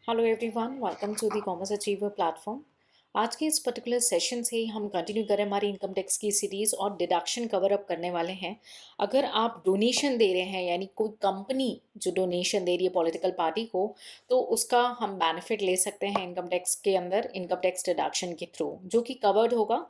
Hello everyone, welcome to the commerce achiever platform. आज के इस पर्टिकुलर सेशन से हम कंटिन्यू करें हमारी इनकम टैक्स की सीरीज़ और डिडक्शन कवर अप करने वाले हैं। अगर आप डोनेशन दे रहे हैं, यानी कोई कंपनी जो डोनेशन दे रही है पॉलिटिकल पार्टी को, तो उसका हम बेनिफिट ले सकते हैं इनकम टैक्स के अंदर इनकम टैक्स डिडक्शन के थ्रू, जो कि कवर्ड होगा।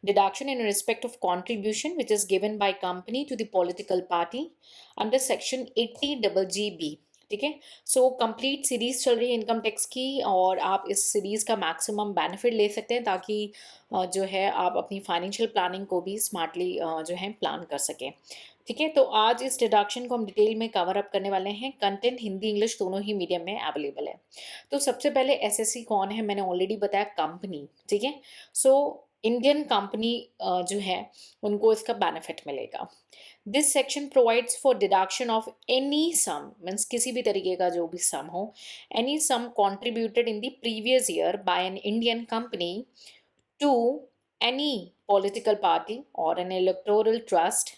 Deduction in respect of contribution which is given by company to the political party under section 80 GG। ठीक है। सो कंप्लीट सीरीज चल रही है इनकम टैक्स की, और आप इस सीरीज़ का मैक्सिमम बेनिफिट ले सकते हैं ताकि जो है आप अपनी फाइनेंशियल प्लानिंग को भी स्मार्टली जो है प्लान कर सकें। ठीक है, तो आज इस डिडक्शन को हम डिटेल में कवर अप करने वाले हैं। कंटेंट हिंदी इंग्लिश दोनों ही मीडियम में अवेलेबल है। तो सबसे पहले एसएससी कौन है, मैंने ऑलरेडी बताया, कंपनी। ठीक है। सो इंडियन कंपनी जो है उनको इसका बेनिफिट मिलेगा। This section provides for deduction of any sum, means किसी भी तरीके का जो भी सम हो, any sum contributed in the previous year by an Indian company to any political party or an electoral trust.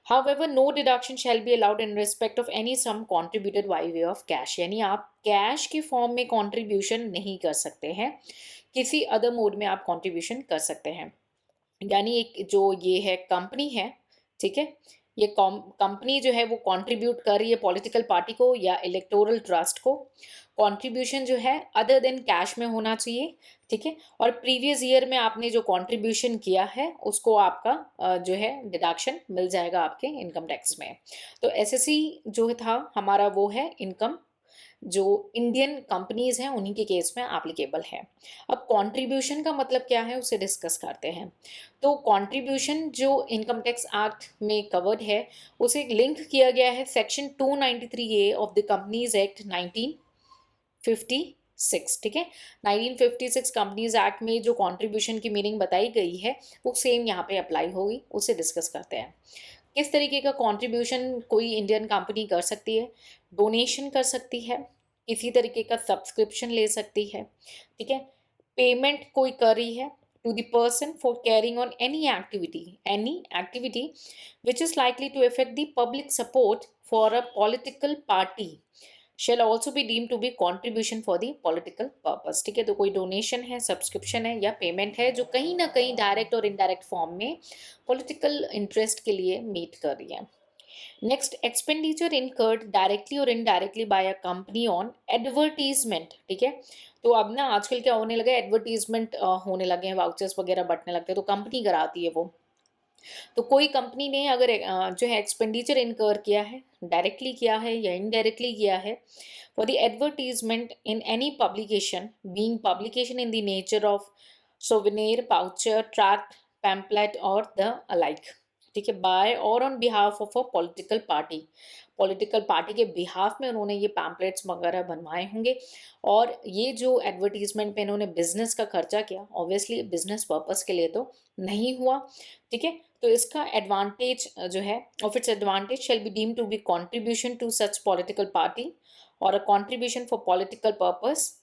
However, no deduction shall be allowed in respect of any sum contributed by way of cash। यानी आप cash के form में contribution नहीं कर सकते हैं, किसी other mode में आप कंट्रीब्यूशन कर सकते हैं। यानी एक जो ये है कंपनी है, ठीक है, ये कंपनी जो है वो कंट्रीब्यूट कर रही है पॉलिटिकल पार्टी को या इलेक्टोरल ट्रस्ट को। कंट्रीब्यूशन जो है अदर देन कैश में होना चाहिए। ठीक है, और प्रीवियस ईयर में आपने जो कंट्रीब्यूशन किया है उसको आपका जो है डिडक्शन मिल जाएगा आपके इनकम टैक्स में। तो एसएससी जो था हमारा वो है इनकम, जो इंडियन कंपनीज हैं उन्हीं के केस में एप्लीकेबल है। अब कंट्रीब्यूशन का मतलब क्या है उसे डिस्कस करते हैं। तो कंट्रीब्यूशन जो इनकम टैक्स एक्ट में कवर्ड है उसे लिंक किया गया है section 293A of the companies act 1956। ठीक है, 1956 कंपनीज एक्ट में जो कंट्रीब्यूशन की मीनिंग बताई गई है वो सेम यहाँ पे अप्लाई होगी, उसे डिस्कस करते हैं। किस तरीके का कंट्रीब्यूशन कोई इंडियन कंपनी कर सकती है? डोनेशन कर सकती है, किसी तरीके का सब्सक्रिप्शन ले सकती है। ठीक है, पेमेंट कोई कर रही है to the person for carrying on any activity which is likely to affect the public support for a political party shall also be deem to be contribution for the political purpose. ठीक है, तो कोई donation है, subscription है या payment है जो कहीं ना कहीं डायरेक्ट और इनडायरेक्ट फॉर्म में पॉलिटिकल इंटरेस्ट के लिए मीट कर रही है। नेक्स्ट, एक्सपेंडिचर इनकर्ड डायरेक्टली और indirectly bye a company on advertisement. ठीक है, तो अब ना आजकल क्या होने लगा, एडवर्टीजमेंट होने लगे हैं, वाउचर्स वगैरह बंटने लगते हैं, तो कंपनी कराती है वो। तो कोई कंपनी ने अगर जो है एक्सपेंडिचर इनकर किया है, डायरेक्टली किया है या इनडायरेक्टली किया है, for the advertisement in any publication being publication in the nature of souvenir, voucher, tract, pamphlet और द अलाइक। ठीक है, बाय और on behalf of a political party, political party के बिहाफ में उन्होंने ये पैम्पलेट्स वगैरह बनवाए होंगे। और ये जो एडवर्टीजमेंट पे इन्होंने बिजनेस का खर्चा किया, ऑब्वियसली बिजनेस पर्पस के लिए तो नहीं हुआ। ठीक है, तो इसका एडवांटेज जो है, of its advantage shall be deem to be contribution to such political party or a contribution for political purpose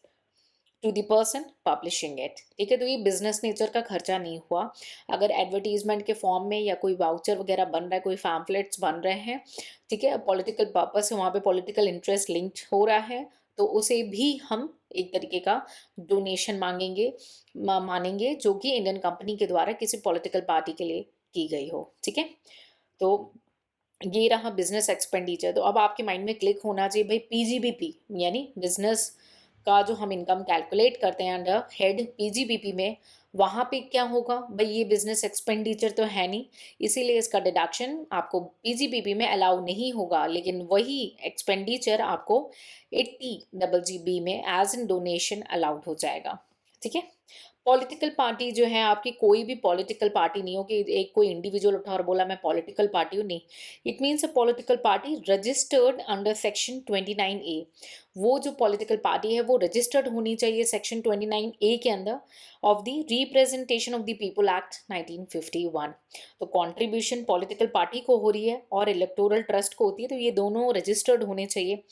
to the person publishing it. ठीक है, तो ये बिजनेस नेचर का खर्चा नहीं हुआ। अगर एडवर्टीजमेंट के फॉर्म में या कोई वाउचर वगैरह बन रहा है, कोई पैम्फलेट्स बन रहे हैं, ठीक है, पॉलिटिकल पर्पस से वहाँ पे पॉलिटिकल इंटरेस्ट लिंक्ड हो रहा है, तो उसे भी हम एक तरीके का डोनेशन मानेंगे जो कि इंडियन कंपनी के द्वारा किसी पॉलिटिकल पार्टी के लिए की गई हो। ठीक है, तो ये रहा बिजनेस एक्सपेंडिचर। तो अब आपके माइंड में क्लिक होना चाहिए भाई, पीजीबीपी यानी बिजनेस का जो हम इनकम कैलकुलेट करते हैं अंडर हेड पीजीबीपी में, वहाँ पे क्या होगा भाई, ये बिजनेस एक्सपेंडिचर तो है नहीं, इसीलिए इसका डिडक्शन आपको पीजीबीपी में अलाउ नहीं होगा। लेकिन वही एक्सपेंडिचर आपको 80 GG में एज इन डोनेशन अलाउड हो जाएगा। ठीक है, पॉलिटिकल पार्टी जो है आपकी कोई भी पॉलिटिकल पार्टी नहीं हो कि एक कोई इंडिविजुअल उठा और बोला मैं पॉलिटिकल पार्टी हूँ, नहीं। It means a political party registered under section 29A। वो जो पॉलिटिकल पार्टी है वो रजिस्टर्ड होनी चाहिए सेक्शन 29A के अंदर of the representation of the people act 1951। तो कॉन्ट्रीब्यूशन पॉलिटिकल पार्टी को हो रही है और इलेक्टोरल ट्रस्ट को होती है, तो ये दोनों रजिस्टर्ड होने चाहिए।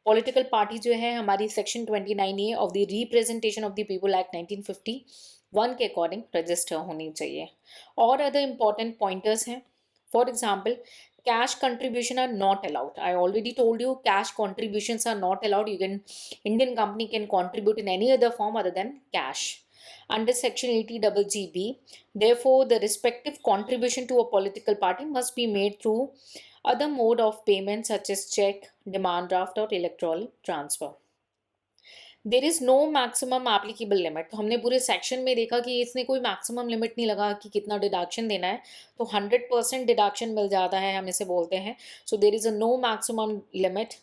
पॉलिटिकल पार्टी जो है हमारी section 29A of the representation of the people act 1951 के अकॉर्डिंग रजिस्टर होनी चाहिए। और अदर इम्पॉर्टेंट पॉइंटर्स हैं, for example cash contribution are not allowed. I already told you cash contributions are not allowed. Indian company can contribute in any other form other than cash. Under section 80GG, therefore the respective contribution to a political party must be made through other mode of payment such as check, demand draft or electoral transfer. There is no maximum applicable limit. तो हमने पूरे section में देखा कि इसने कोई maximum limit नहीं लगा कि कितना डिडक्शन देना है, तो 100% डिडक्शन मिल जाता है, हम इसे बोलते हैं. So there is a no maximum limit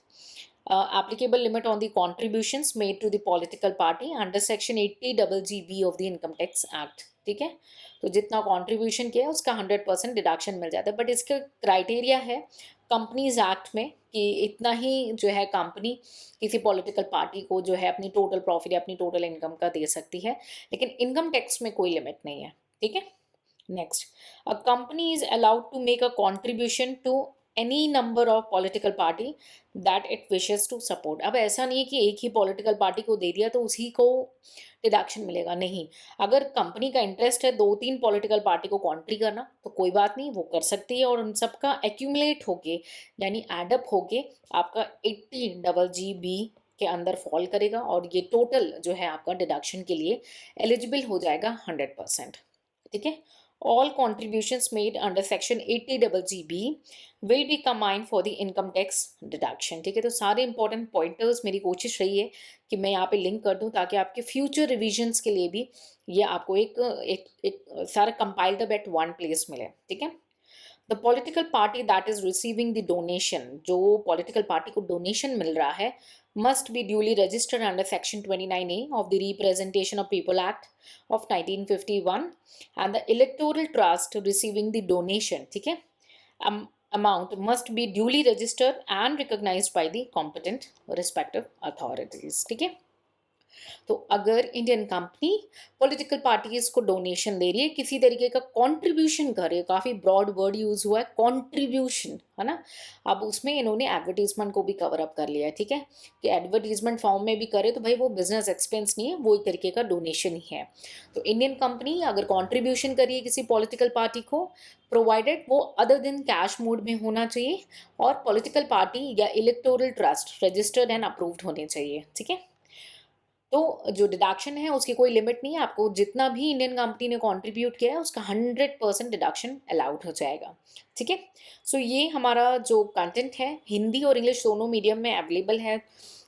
applicable limit on the contributions made to the political party under section 80GG of the Income Tax Act. ठीक है, तो जितना कंट्रीब्यूशन किया है उसका 100% डिडक्शन मिल जाता है. बट इसका क्राइटेरिया है कंपनीज एक्ट में कि इतना ही जो है कंपनी किसी पॉलिटिकल पार्टी को जो है अपनी टोटल प्रॉफिट या अपनी टोटल इनकम का दे सकती है, लेकिन इनकम टैक्स में कोई लिमिट नहीं है. ठीक है. Next, a company is allowed to make a contribution to any number of political party that it wishes to support. अब ऐसा नहीं है कि एक ही पॉलिटिकल पार्टी को दे दिया तो उसी को डिडक्शन मिलेगा, नहीं. अगर कंपनी का इंटरेस्ट है 2-3 पॉलिटिकल पार्टी को कॉन्ट्री करना तो कोई बात नहीं, वो कर सकती है और उन सबका एक्यूमुलेट होके यानी एडअप होके आपका 80GG के अंदर फॉल करेगा और ये टोटल जो है आपका डिडक्शन के लिए एलिजिबल हो जाएगा 100%. ठीक है. All contributions made under section 80GG will be combined for the income tax deduction. ठीक है, तो सारे इंपॉर्टेंट पॉइंटर्स मेरी कोशिश रही है कि मैं यहाँ पे लिंक कर दूँ ताकि आपके फ्यूचर रिविजन्स के लिए भी ये आपको एक सारा compiled up at one place मिले. ठीक है. The political party that is receiving the donation, जो पॉलिटिकल पार्टी को डोनेशन मिल रहा है, must be duly registered under section 29A of the Representation of People Act of 1951 and the electoral trust receiving the donation, ठीक है, amount must be duly registered and recognized by the competent respective authorities. ठीक है. तो अगर Indian company political parties को donation दे रही है, किसी तरीके का कंट्रीब्यूशन कर रही है, काफ़ी ब्रॉड वर्ड यूज़ हुआ है कंट्रीब्यूशन, है ना. अब उसमें इन्होंने एडवर्टीजमेंट को भी कवर अप कर लिया है. ठीक है, कि एडवर्टीजमेंट फॉर्म में भी करे तो भाई वो बिजनेस एक्सपेंस नहीं है, वो एक तरीके का डोनेशन ही है. तो इंडियन कंपनी अगर कॉन्ट्रीब्यूशन करिए किसी पॉलिटिकल पार्टी को, प्रोवाइडेड वो अदर देन कैश मोड में होना चाहिए और पॉलिटिकल पार्टी या electoral trust registered and approved होने चाहिए. ठीक है. तो जो डिडक्शन है उसकी कोई लिमिट नहीं है, आपको जितना भी इंडियन कंपनी ने कंट्रीब्यूट किया है उसका 100% डिडक्शन अलाउड हो जाएगा. ठीक है. सो ये हमारा जो कंटेंट है हिंदी और इंग्लिश दोनों मीडियम में अवेलेबल है.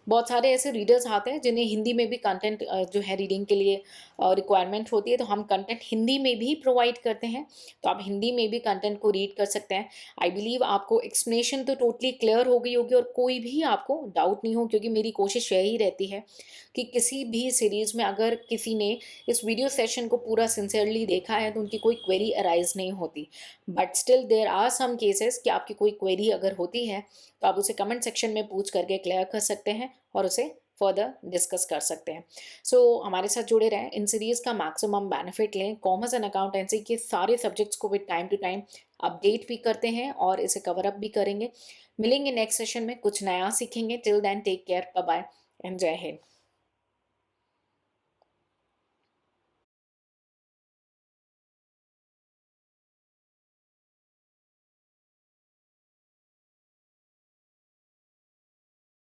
बहुत सारे ऐसे रीडर्स आते हैं जिन्हें हिंदी में भी कंटेंट जो है रीडिंग के लिए रिक्वायरमेंट होती है, तो हम कंटेंट हिंदी में भी प्रोवाइड करते हैं, तो आप हिंदी में भी कंटेंट को रीड कर सकते हैं. आई बिलीव आपको एक्सप्लेनेशन तो टोटली क्लियर हो गई होगी और कोई भी आपको डाउट नहीं हो, क्योंकि मेरी कोशिश यही रहती है कि किसी भी सीरीज़ में अगर किसी ने इस वीडियो सेशन को पूरा सिंसियरली देखा है तो उनकी कोई क्वेरी अराइज नहीं होती. But still there are some cases कि आपकी कोई क्वेरी अगर होती है तो आप उसे कमेंट सेक्शन में पूछ करके क्लियर कर सकते हैं और उसे फर्दर डिस्कस कर सकते हैं. सो हमारे साथ जुड़े रहें, इन सीरीज़ का मैक्सिमम बेनिफिट लें. कॉमर्स एंड अकाउंटेंसी के सारे सब्जेक्ट्स को भी टाइम टू टाइम अपडेट भी करते हैं और इसे कवर अप भी करेंगे. मिलेंगे नेक्स्ट सेशन में, कुछ नया सीखेंगे. Till then take care, bye bye and जय हिंद.